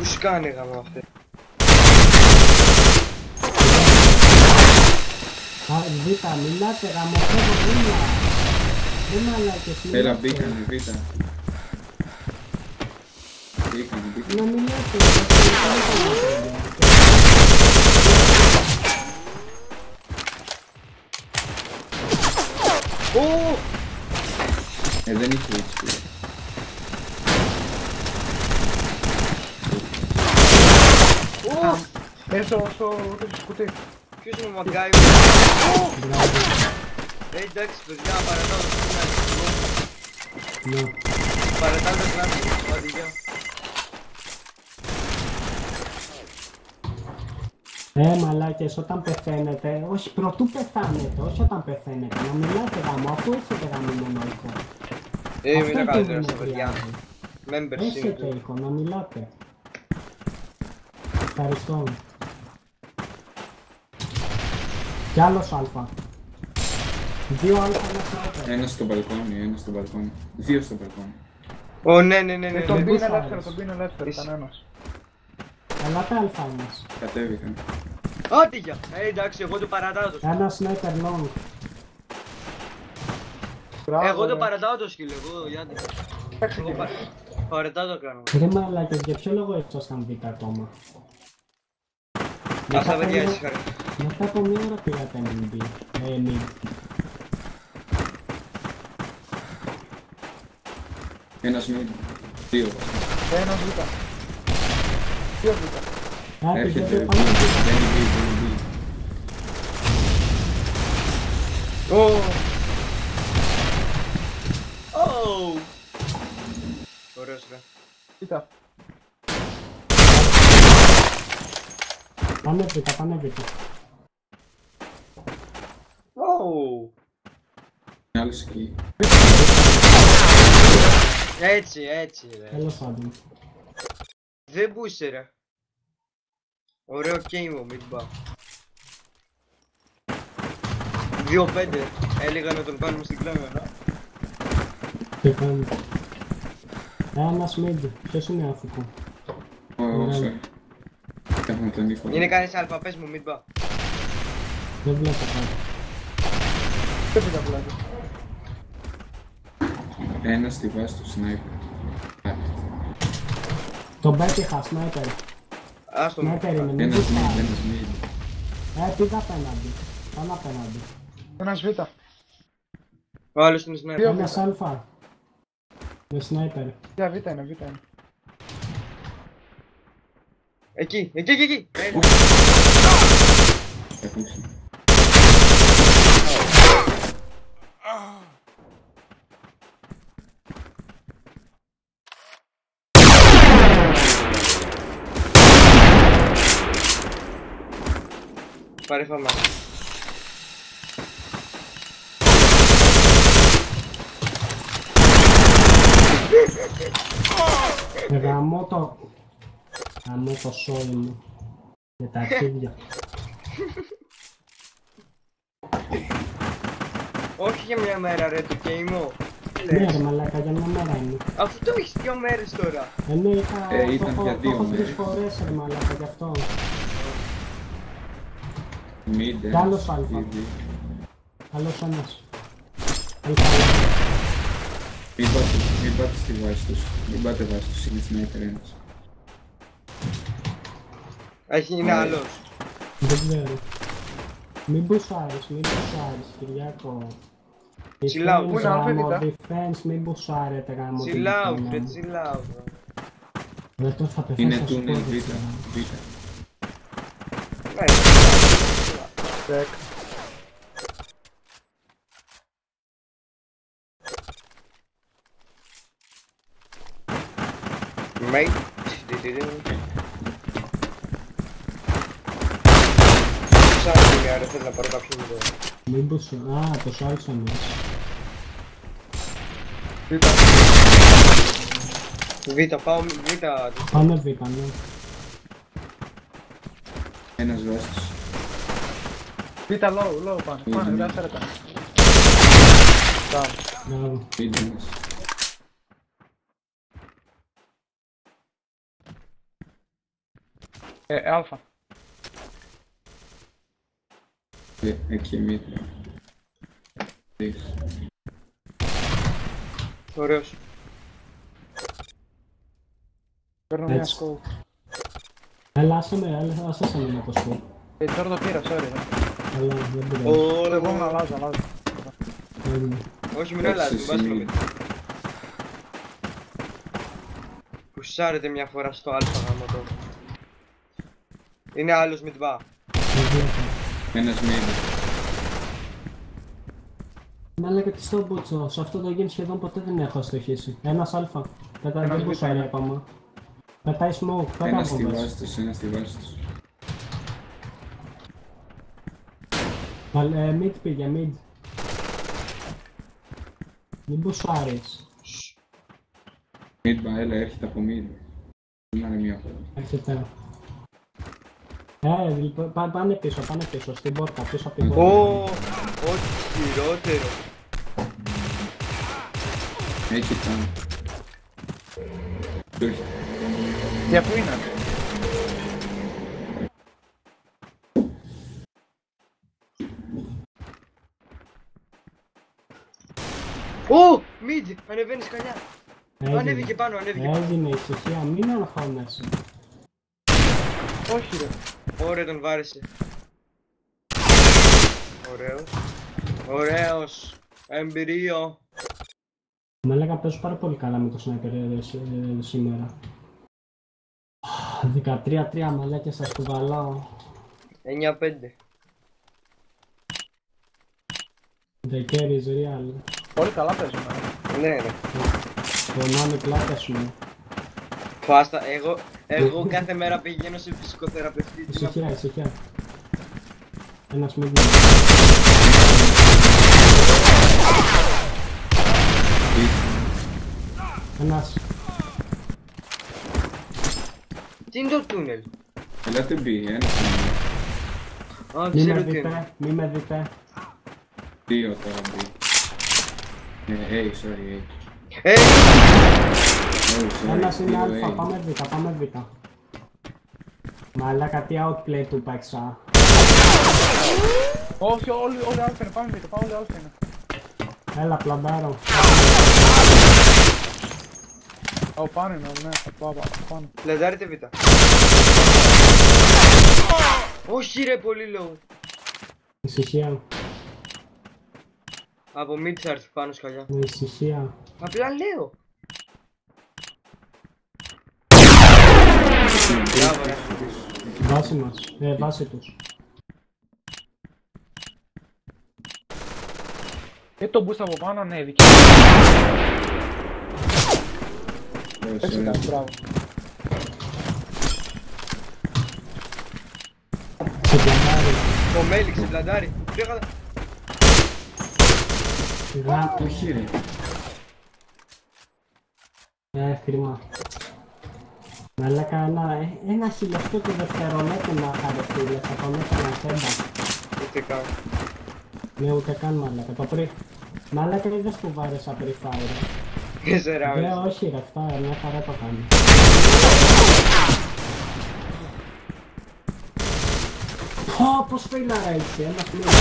Που σκάνε γαμώ αυτέ. Β' μιλάτε γαμώ, φεύγω βήμα. Δεν μαλάκες, μιλάτε. Έλα μπήκανε Β. Μπήκανε. Να μιλάτε, Δεν είχε HP. Έσω στο σκουτί. Ποιος είναι ο Μαγκάι? Εντάξει παιδιά, παρατάω το σκηνάκι. Παρατάω το σκηνάκι, παντηγιά. Μαλάκες, όταν πεθαίνετε, όχι πρωτού πεθάνετε, όχι όταν πεθαίνετε, να μιλάτε γάμο, αφού έχετε γαμμένο ήχο. Μην τα κάνετε στα παιδιά. Έχετε ήχο, να μιλάτε. Ευχαριστώ. Κι άλλος αλφα. 2 αλφα να σώπε. Ένας στο μπαλκόνι, δύο στο μπαλκόνι. Ω ναι. Τον πίνει ελεύθερο, κανένας. Καλά τα αλφα μας. Κατέβηκαν. Άντε για! Εντάξει, εγώ το παρατάω το σκύλο. Ένα sniper long. Εγώ το παρατάω το σκύλο, εγώ Γιάννη. Εγώ παρατάω το κάνω. Ρε μαλάκες, για ποιο λόγο ήσασταν Β' ακόμα? Ας τα παιδιά ήσυχα ρε. Μετά από μία ώρα πήγατε mid. Ένας μid. Δύο. Ένας Β. Δύο Β. Έρχεται. Πάμε Δεν είναι. Ωραίος ρε. Κοίτα. Πάμε Β. Άλλος εκεί. Έτσι ρε. Τέλος πάντων. Δεν μπούσε ρε. Ωραίο κέιμο, μην πάω. 2-5. Έλεγα να τον κάνουμε στην κλάμερα. Τι κάνει? Ένας mid. Ποιος είναι αφικό? Όχι. Έχουμε τον ήχο. Είναι κανείς αλφα, πες μου, μην πάω. Δεν βλέπω κάτι. Δεν πήγα πλάτη. Ένας στη βάση του sniper. Τον πέτυχα, sniper. Άστο μου. Sniper είναι, μην Ένας τους mid, πάρει. ένας mid. Πήγα απέναντι. Πάνω απέναντι. Ένας Β. Ο άλλος είναι σνάιπερ. Ένας αλφα. Με sniper. Για Β είναι. Εκεί. Ακούσε. Πάρε φάμα. Γαμώ το σόι μου. Και τα αρχίδια. Όχι για μια μέρα ρε το κέιμο. Ναι ρε μαλάκα, για μια μέρα είναι. Αφού το έχεις 2 μέρες τώρα. Ναι, ήταν για 2 έχω 3 μέρες. φορές ρε μαλάκα, γι' αυτό. Mid, Κι άλλος αλφα. ήδη. Άλλος ένας. Μην πάτε στη βάση τους. Μην πάτε βάση τους, είναι sniper ένας. Είναι άλλος. Δεν ξέρω. Μην μπουσάρεις, Κυριάκο. Chill out, πού είναι αλφα ή β? Defense, μην μπουσάρετε γάμο. Chill out ρε, chill out. Δεν το θα πεθάνω Είναι στο τούνελ σπίτι. Β. Ναι. Check. Mate. Ψάχνει μια ρε, θέλω να πάρω κάποιον εδώ. Μην μπουσάρεις, το σάλσον μας. Β. Πάω Β. Πάμε Β, ναι. Ένας βάση τους. Β low πάνε, δεύτερα πάνε. Μπράβο. Mid ένας. Αλφα. Εκεί μήτρα. Ωραίος. Παίρνω μια Έτσι. σκόπ. Έλα, άσε με το σκοπ. Τώρα το πήρα, sorry. Αλλά δεν πειράζει. Το Όλο επόμενο εγώ. αλλάζω. Έγινε. Όχι, μην αλλάζει, μην πας Εσύ, στο Πουσάρετε μια φορά στο αλφα γάμο το. Είναι άλλος μιτβά. Δεν βλέπω. Ένας μήνας. Μα λέγα τι στο μπούτσο, σε αυτό το game σχεδόν ποτέ δεν έχω αστοχήσει. Ένας αλφα. Πετάει, Ένας δεν μπουσάρει β' ακόμα. Πετάει smoke, πέτα Ένας από στη μέσα. βάση τους, ένας στη βάση τους. Mid πήγε, mid. Μην μπουσάρεις. Μίτμπα, έλα, έρχεται από μίτμπα. Δεν είναι μία φορά. Έρχεται. Λοιπόν, πάνε πίσω, στην πόρτα, πίσω από την Ω, πόρτα. ό,τι χειρότερο. Έχει πάνω. Του έχει. Για πού είναι? Ω, mid, ανεβαίνει σκαλιά. Ανέβηκε πάνω, ανέβηκε πάνω. Έγινε ησυχία, μην αγχώνεσαι. Όχι ρε. Ωραία, τον βάρεσε. Ωραίος. Ωραίος. Εμπειρίο. Με έλεγα παίζω πάρα πολύ καλά με το sniper σήμερα. 13-3 μαλάκια σας κουβαλάω. 9-5. The carry is real. Πολύ καλά παίζουμε. Ναι, ρε. Πονάνε πλάκες μου. Φάστα, εγώ κάθε μέρα πηγαίνω σε φυσικοθεραπευτή. Τι να πω. Ησυχία. Ένας mid. Ένας. Τι είναι το τούνελ? Ελάτε μπει, ένας είναι. Α, Μη ξέρω με τι είναι. δείτε, μη με δείτε. Δύο τώρα μπει. Sorry, Ε, sorry. Ένας είναι Δύο, αλφα, A. πάμε β. Μαλάκα τι outplay του παίξα. Όχι, όλοι αλφα είναι. Πάμε β', όλοι αλφα είναι. Έλα πλαντάρω. Ω, πάνω είναι, ναι, θα πάω πάνω. λαζάρετε β. Όχι ρε, πολύ low. Ησυχία, Από mid θα έρθει πάνω σκαλιά. ησυχία. Απλά λέω. Μπράβο ρε. Βάση μας, βάση τους. Το boost από πάνω ανέβηκε. Έτσι Sorry. ήταν, μπράβο. Σε πλαντάρει. Ο Μέλιξ σε πλαντάρι. Πήγα. Σιγά. Όχι ρε. Κρίμα. Μαλάκα ένα χιλιοστό του δευτερολέπτου να χαρευτεί, θα τον έκανα τέμπα. Ούτε καν. Ναι, ούτε καν μαλάκα. Το πριν. Μαλάκα είδες που βάρεσα pre fire. Είσαι ρε. Ναι, όχι ρε, αυτά μια χαρά το κάνει. Πώς φίλαρα έτσι, ένας μήνας.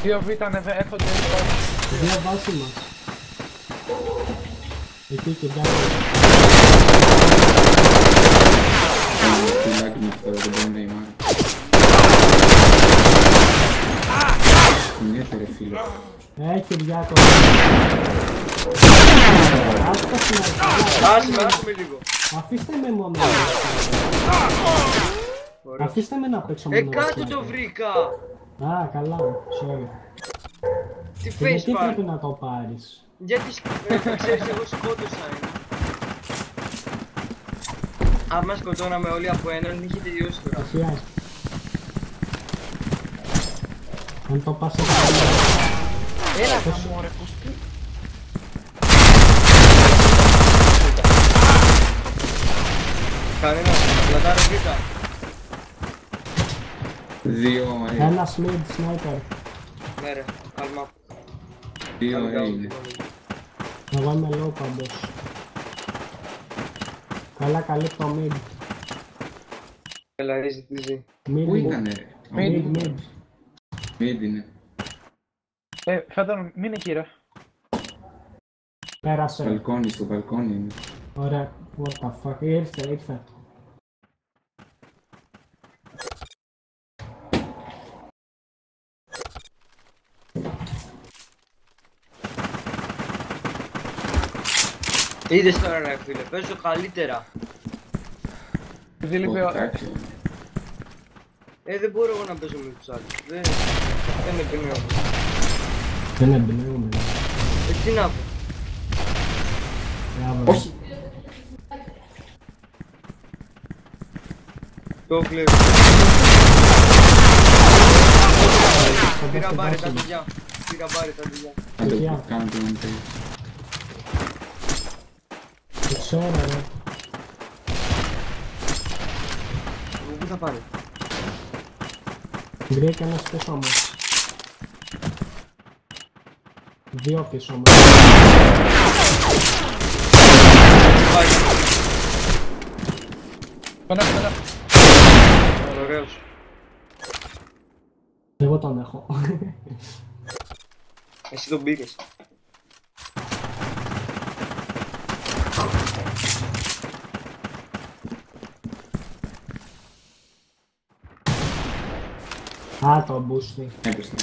2β έρχονται. Δύο βάση μας. Εκεί και κι άλλο. Φιλάκι με αυτό, δεν μπορεί να είμαι. Κουνιέται ρε φίλε. Κυριάκο. Άσπασε να Άσε με λίγο. αφήστε με μόνο. Ωραίο. Αφήστε με να παίξω μόνο. Κάτω το βρήκα. Α, καλά. Sorry. Τι Και γιατί face πρέπει πάρ. να το πάρεις. Γιατί ξέρεις εγώ σκότωσα ένα. Άμα σκοτώναμε όλοι από έναν είχε τελειώσει τώρα. Ουσιάζει. Αν το πας έτσι. Έλα. Μωρέ, πώς τι. Κανένα. Πλατάρω β. Δύο A. Ένας mid sniper. Ναι ρε. Αλμά. Δύο A είναι. Εγώ είμαι low πάντως. Καλά καλύπτω mid. Έλα, easy, easy. Πού ήτανε ρε? Mid. Mid είναι. Φέδωνο, μην εκεί ρε. Πέρασε. Μπαλκόνι, στο μπαλκόνι είναι. Ωραία. What the fuck. Ήρθε. Είδες τώρα ρε φίλε, παίζω καλύτερα. Επειδή λείπει ο... Εντάξει. Δεν μπορώ εγώ να παίζω με τους άλλους. Δεν εμπνέω. Δεν εμπνέουμε. Τι να πω. Μπράβο. Όχι. Το βλέπω. Πήρα μπάρε τα παιδιά. Άντε, Παιδιά. κάνω το μοντέλο. Το ξέρω ρε. Πού θα πάνε. Βρήκε ένας πίσω μου. 2 πίσω μου. Πάει. Πέρα. Ωραίος. Εγώ τον έχω. Εσύ τον πήγες. Α, το μπούστι. Έπεσε.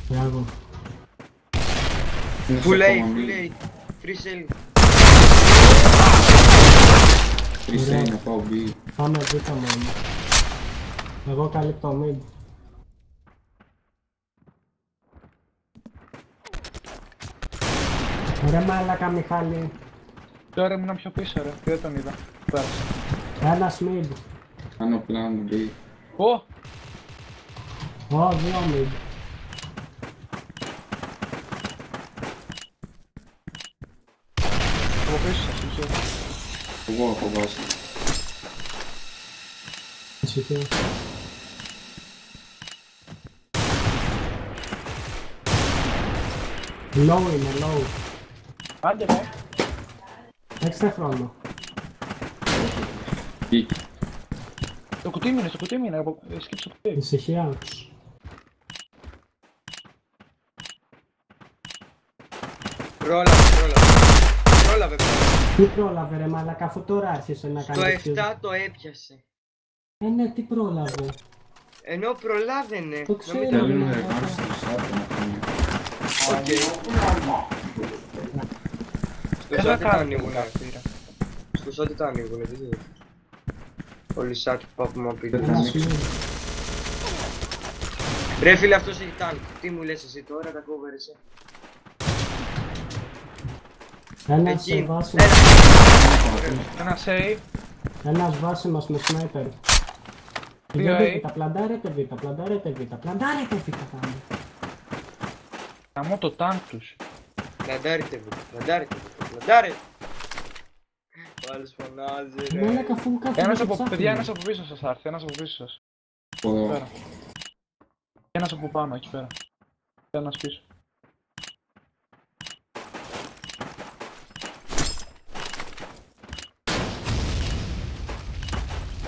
Μπράβο. Είναι Που στο λέει, κόμμα που μη. λέει. Free sale. Τρισέι να πάω μπει. Πάμε δίπλα μόνο. Εγώ καλύπτω mid. Ρε μάλακα Μιχάλη. Τώρα ήμουν πιο πίσω ρε, δεν τον είδα. Πέρασε. Ένας mid. Άνω πλάνο μπει. Ω! Ω, 2 mid. Από πίσω σας, μισό. Εγώ έχω βάσει. Ησυχία. Low είναι, low. Άντε ρε. Έξτε χρόνο. Μπήκε. Το κουτί μείνε, σκύψε το κουτί. Ησυχία τους. Πρόλαβε. Τι πρόλαβε ρε μαλακα, αφού τώρα άρχισε να Στο κάνει 7 το έπιασε. ναι, τι πρόλαβε. Ενώ προλάβαινε. Το ξέρω. Να μην Θέλουμε ναι, να ναι. κάνω στο σάπο να κάνουμε. Οκ. Στο Δεν θα σάτι τα κάνω ανοίγουνε. πήρα. Στο σάτι τα ανοίγουνε, τι γίνεται. Όλοι σάτι που πάμε απ' Δεν θα Ένας ανοίξω. mid. Ρε φίλε, αυτός έχει τάγκ. Τι μου λες εσύ τώρα, τα κόβερεσαι. Ένας Εκεί. βάσιμος. Ένα save. Ένας βάσιμος με σνάιπερ. Δύο Πηγαίνετε A. β, πλαντάρετε β, πλαντάρετε β, πλαντάρετε β πάμε. Καμώ το τάγκ τους. Πλαντάρετε. Ο άλλος φωνάζει ρε. Μαλάκα αφού κάθομαι Ένας και από, ψάχνω. παιδιά, ένας από πίσω σας θα έρθει, ένας από πίσω σας. Εδώ. Πέρα. Ένας από πάνω, εκεί πέρα. Ένας πίσω.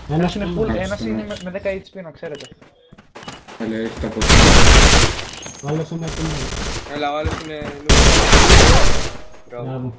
Ένας είναι full, Κάτσε, ένας είναι κάτσε. με 10 HP να ξέρετε. Αλλά έχει τα ποτέ. Ο άλλος είναι έτοιμος. Έλα, ο άλλος είναι... Μπράβο. Μπράβο.